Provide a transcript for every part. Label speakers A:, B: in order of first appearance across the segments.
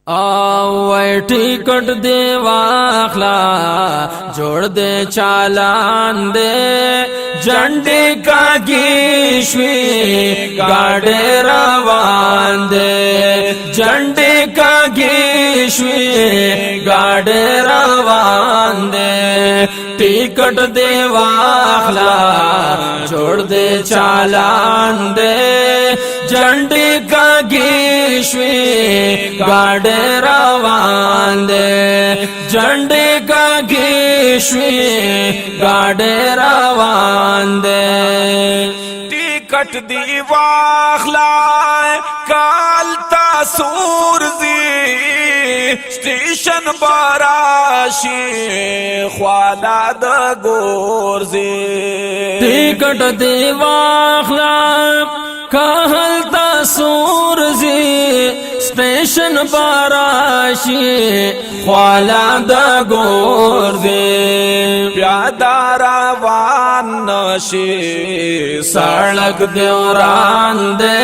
A: وای ټیکټ دی واخلا جوړ دے چالان دے جنډې کاږي شوي گاډې روان دے جنډې کاږي شوي گاډې روان دے ټیکټ دی واخلا جوړ دے چالان دے جنډې کاږي شوي گاډې روان دے جنډې کاږي شوي گاډې روان دے
B: ټیکټ دی واخلا کال تا سورزی سټیشن باراشی خوالا د ګورزی
A: ټیکټ دی واخلا کال تا سورزی سٹیشن باراشی خوالا دا گورزی
B: پیادا روان نشی
A: سڑک دیوران دے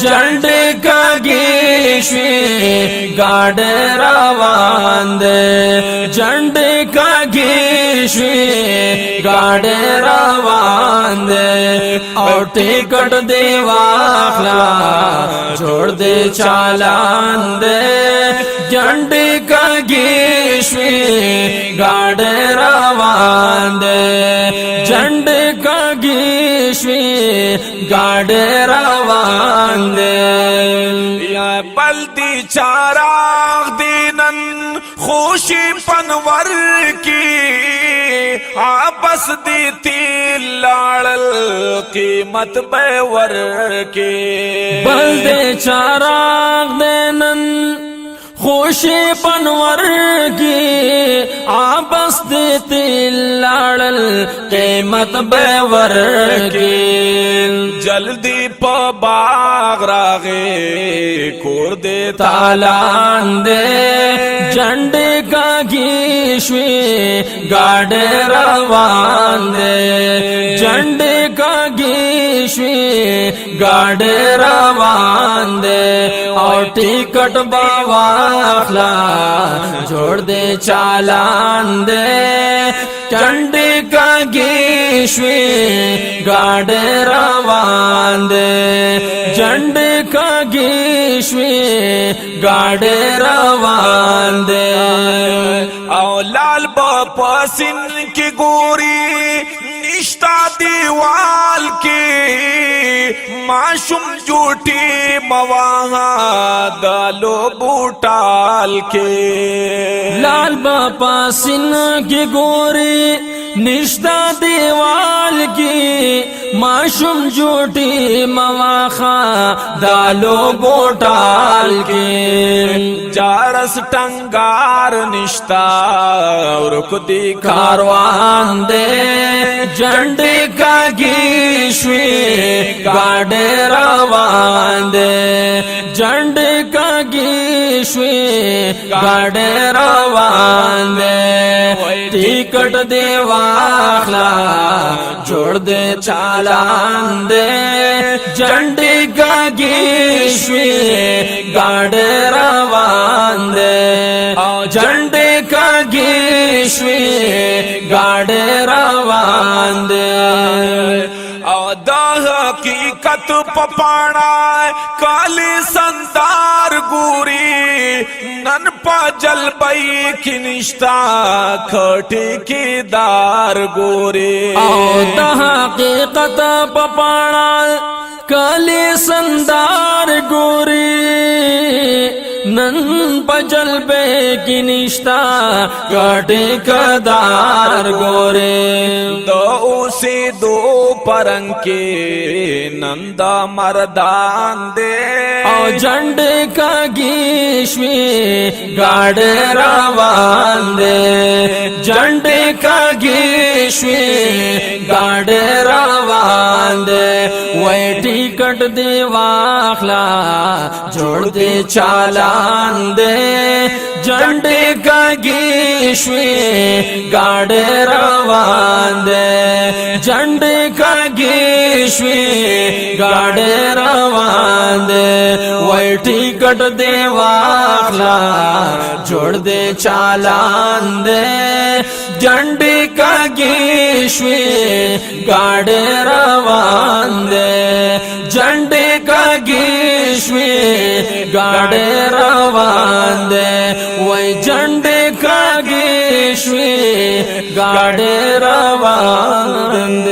A: جنڈے کاږي شوي گاڑے روان دے جنڈے کاږي شوي گاڑے روان دے اور ٹکٹ دے واخلا جوړ دے چالان دے جنډې کاږي شوي گاډې روان دے جنډې کاږي شوي گاډې روان دے
B: یا بلدی چاراغ دینن خوشی پنور کی آپس دی تیل لاړل قیمت بے ور کی
A: بلدے چاراغ دینن خوشی پنور کی آبس دیتی لاړل قیمت بے ور کی
B: جلدی پا باغ راغے کور دے
A: تالان دے جنڈے کاږي شوي گاډے روان دے جنڈے کاږي شوي گاډے روان دے اور ٹکٹ واخلا جوړ دے چالان دے جنډې کاږي شوي گاډې روان دے جنډې کاږي شوي گاډې روان دے
B: او لال با سن کی گوری نشتا دیوال کی معشوم جوٹی مواہا دالو بوٹال کے
A: لال باپا سن کی گوری نشتا دیوال کی معشوم جوٹی مواخا دالو بوٹال کی
B: جارس ٹنگار نشتا رک دی
A: کاروان دے جنڈے کاږي شوي گاډے روان دے جنڈے کاږي شوي گاډے روان دے ٹکٹ دے واخلا جوړ دے چالان دے جنڈے کاږي شوي گاډے روان دے جنڈے کاږي شوي گاډے روان دے
B: او دا حقیقت پپانا کالی سندار گوری نن پا جلبئی کی نشتا کھٹی کی دار گوری
A: او دا حقیقت پپانا کالی سندار گوری نن پجل بے کی نشتا کاٹے کدار گورے
B: دو اسی دو پرنگ کے نندا مردان دے
A: او جنڈے کاږي شوي گاډے روان دے جنڈے کاږي شوي گاډے روان دے وای ټکټ دی واخلا جوړ دے چالان دے جنڈے کاږي شوي گاډے روان دے جنڈے کاږي شوي گاډے روان دے وای ټیکټ دی واخلا جوړ دې چالان دې جنډې کاږي شوي گاڑی روان دے جنڈے کاږي شوي گاڑی روان دے وای جنڈے کاږي شوي گاڑی روان